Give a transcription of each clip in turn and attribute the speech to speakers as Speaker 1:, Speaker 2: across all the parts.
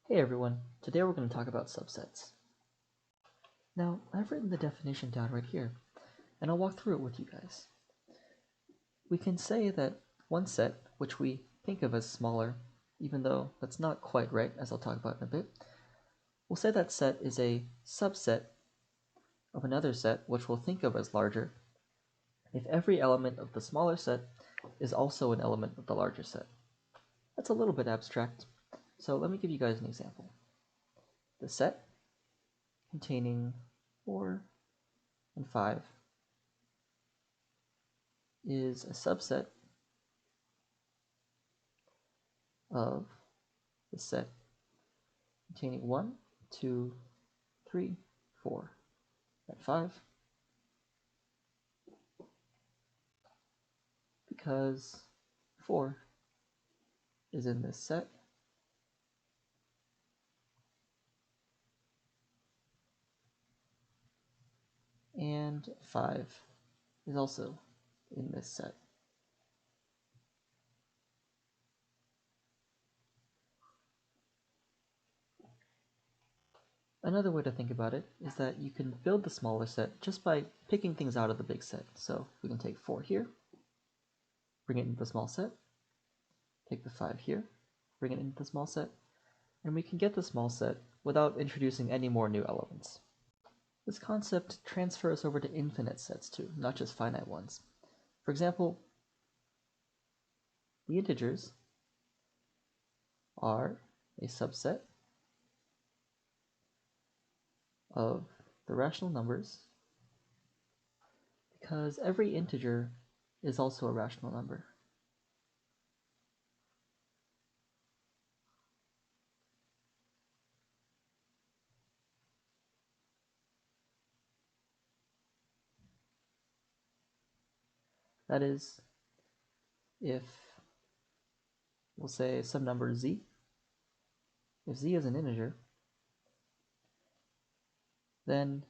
Speaker 1: Hey everyone, today we're going to talk about subsets. Now, I've written the definition down right here, and I'll walk through it with you guys. We can say that one set, which we think of as smaller, even though that's not quite right, as I'll talk about in a bit, we'll say that set is a subset of another set, which we'll think of as larger, if every element of the smaller set is also an element of the larger set. That's a little bit abstract, so let me give you guys an example. The set containing 4 and 5 is a subset of the set containing 1, 2, 3, 4, and 5, because 4 is in this set, and 5 is also in this set. Another way to think about it is that you can build the smaller set just by picking things out of the big set. So we can take 4 here, bring it into the small set, take the 5 here, bring it into the small set, and we can get the small set without introducing any more new elements. This concept transfers over to infinite sets too, not just finite ones. For example, the integers are a subset of the rational numbers because every integer is also a rational number. That is, if we'll say some number z, if z is an integer, then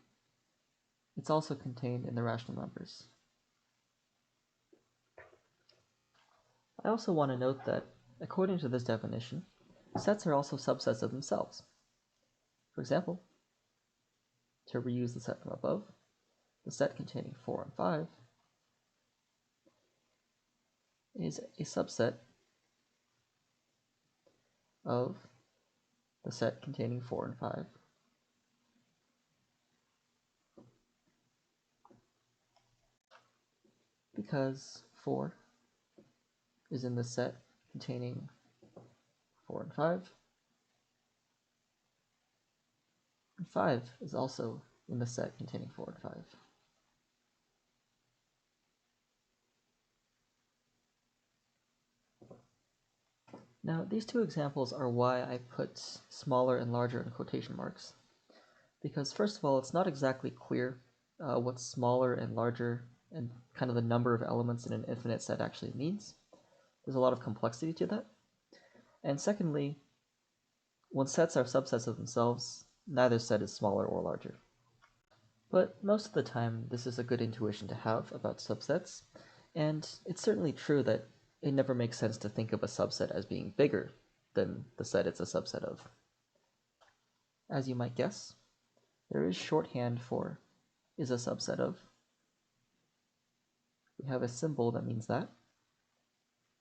Speaker 1: it's also contained in the rational numbers. I also want to note that, according to this definition, sets are also subsets of themselves. For example, to reuse the set from above, the set containing 4 and 5 is a subset of the set containing 4 and 5. Because 4 is in the set containing 4 and 5, and 5 is also in the set containing 4 and 5. Now, these two examples are why I put smaller and larger in quotation marks. Because first of all, it's not exactly clear what smaller and larger and kind of the number of elements in an infinite set actually means. There's a lot of complexity to that. And secondly, when sets are subsets of themselves, neither set is smaller or larger. But most of the time, this is a good intuition to have about subsets, and it's certainly true that it never makes sense to think of a subset as being bigger than the set it's a subset of. As you might guess, there is shorthand for is a subset of. We have a symbol that means that,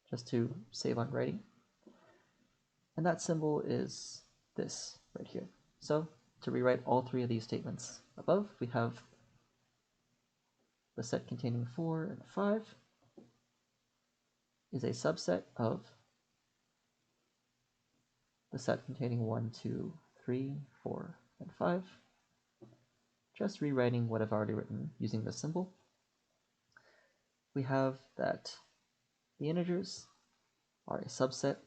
Speaker 1: just to save on writing. And that symbol is this right here. So to rewrite all three of these statements above, we have the set containing 4 and 5 is a subset of the set containing 1, 2, 3, 4, and 5. Just rewriting what I've already written using this symbol. We have that the integers are a subset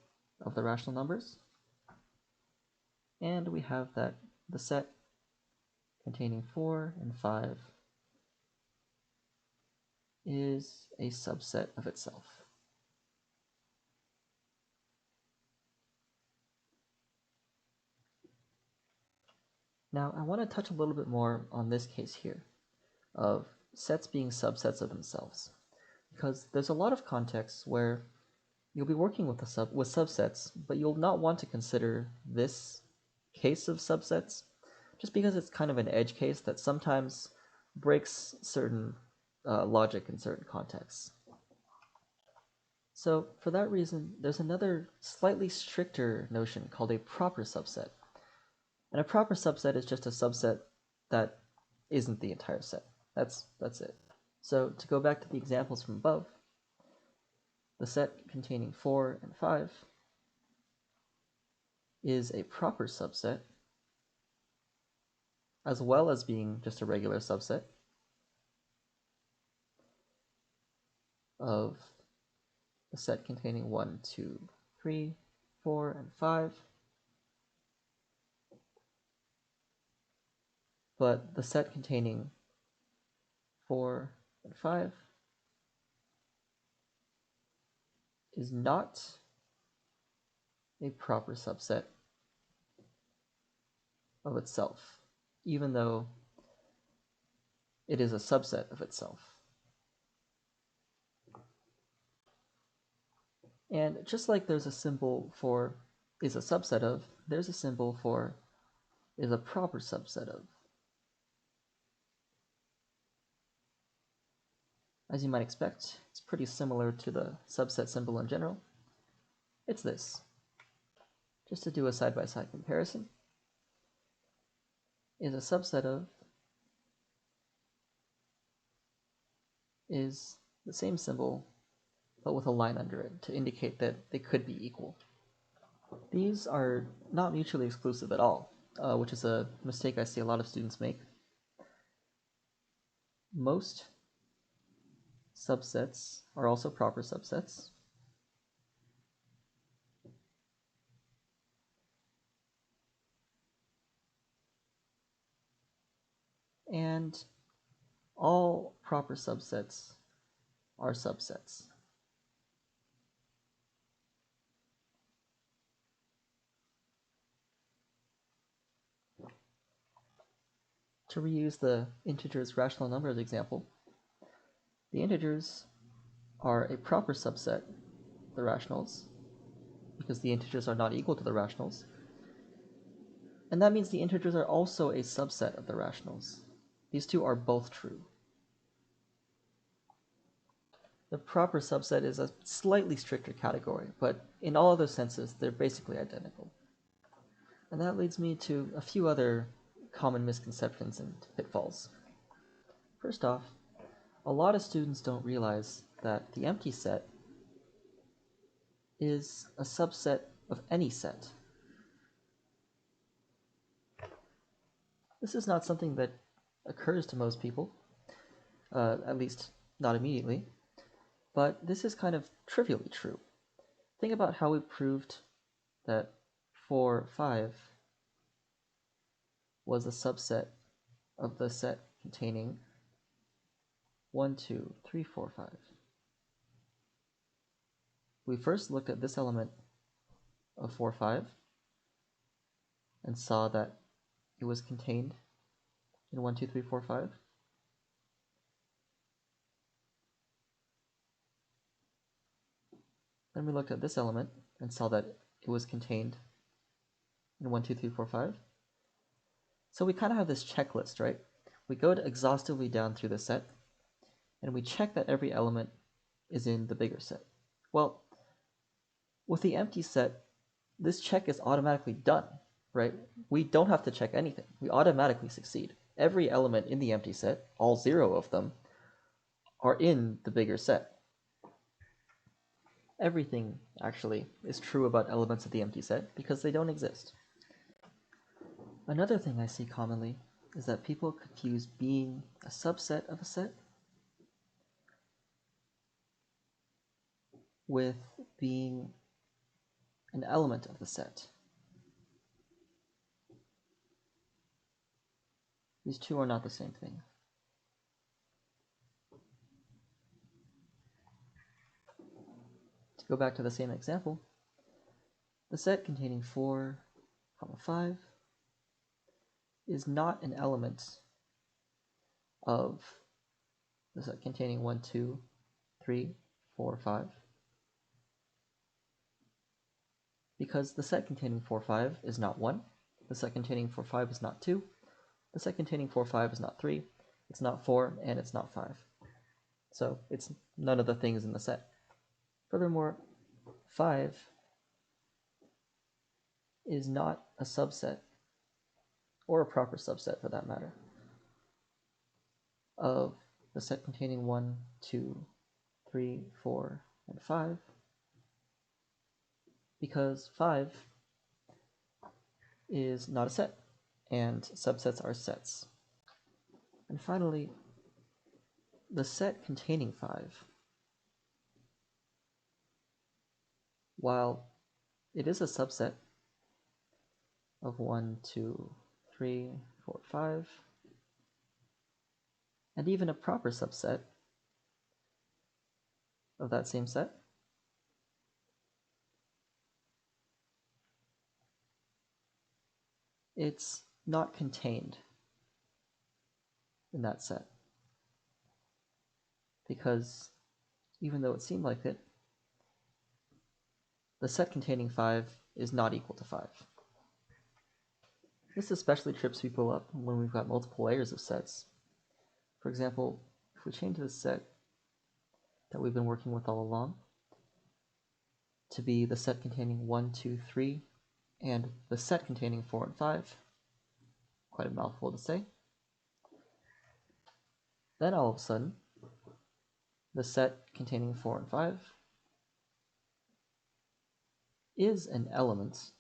Speaker 1: of the rational numbers, and we have that the set containing 4 and 5 is a subset of itself. Now, I want to touch a little bit more on this case here of sets being subsets of themselves, because there's a lot of contexts where you'll be working with subsets, but you'll not want to consider this case of subsets, just because it's kind of an edge case that sometimes breaks certain logic in certain contexts. So for that reason, there's another slightly stricter notion called a proper subset. And a proper subset is just a subset that isn't the entire set. That's it. So to go back to the examples from above, the set containing 4 and 5 is a proper subset, as well as being just a regular subset of the set containing 1, 2, 3, 4, and 5. But the set containing 4 and 5 is not a proper subset of itself, even though it is a subset of itself. And just like there's a symbol for is a subset of, there's a symbol for is a proper subset of. As you might expect, it's pretty similar to the subset symbol in general. It's this. Just to do a side-by-side comparison, is a subset of is the same symbol but with a line under it to indicate that they could be equal. These are not mutually exclusive at all, which is a mistake I see a lot of students make. Most subsets are also proper subsets. And all proper subsets are subsets. To reuse the integers rational numbers example, the integers are a proper subset of the rationals because the integers are not equal to the rationals. And that means the integers are also a subset of the rationals. These two are both true. The proper subset is a slightly stricter category, but in all other senses, they're basically identical. And that leads me to a few other common misconceptions and pitfalls. First off, a lot of students don't realize that the empty set is a subset of any set. This is not something that occurs to most people, at least not immediately, but this is kind of trivially true. Think about how we proved that 4, 5 was a subset of the set containing 1, 2, 3, 4, 5. We first looked at this element of 4, 5 and saw that it was contained in 1, 2, 3, 4, 5. Then we looked at this element and saw that it was contained in 1, 2, 3, 4, 5. So we kind of have this checklist, right? We go exhaustively down through the set, and we check that every element is in the bigger set. Well, with the empty set, this check is automatically done, right? We don't have to check anything. We automatically succeed. Every element in the empty set, all 0 of them, are in the bigger set. Everything, actually, is true about elements of the empty set because they don't exist. Another thing I see commonly is that people confuse being a subset of a set with being an element of the set. These two are not the same thing. To go back to the same example, the set containing 4, 5 is not an element of the set containing 1, 2, 3, 4, 5. Because the set containing 4, 5 is not 1, The set containing 4, 5 is not 2. The set containing 4, 5 is not 3. It's not 4, and it's not 5. So it's none of the things in the set. Furthermore, 5 is not a subset, or a proper subset for that matter, of the set containing 1, 2, 3, 4, and 5, because 5 is not a set, and subsets are sets. And finally, the set containing 5, while it is a subset of 1, 2, 3, 4, 5, and even a proper subset of that same set, it's not contained in that set, because even though it seemed like it, the set containing 5 is not equal to 5. This especially trips people up when we've got multiple layers of sets. For example, if we change this set that we've been working with all along to be the set containing 1, 2, 3, and the set containing 4 and 5, quite a mouthful to say, then all of a sudden, the set containing 4 and 5 is an element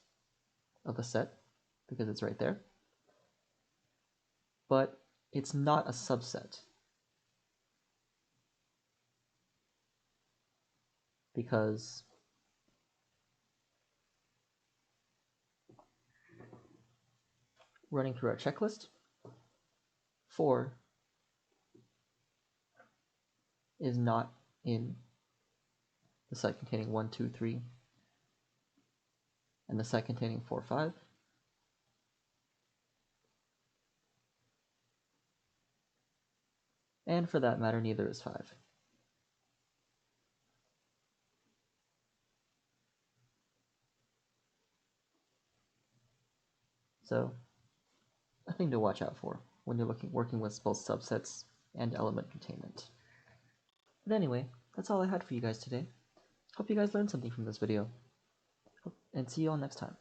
Speaker 1: of the set, because it's right there, but it's not a subset, because running through our checklist, 4 is not in the set containing 1, 2, 3, and the set containing 4, 5. And for that matter, neither is 5. So, a thing to watch out for when you're working with both subsets and element containment. But anyway, that's all I had for you guys today. Hope you guys learned something from this video, and see you all next time.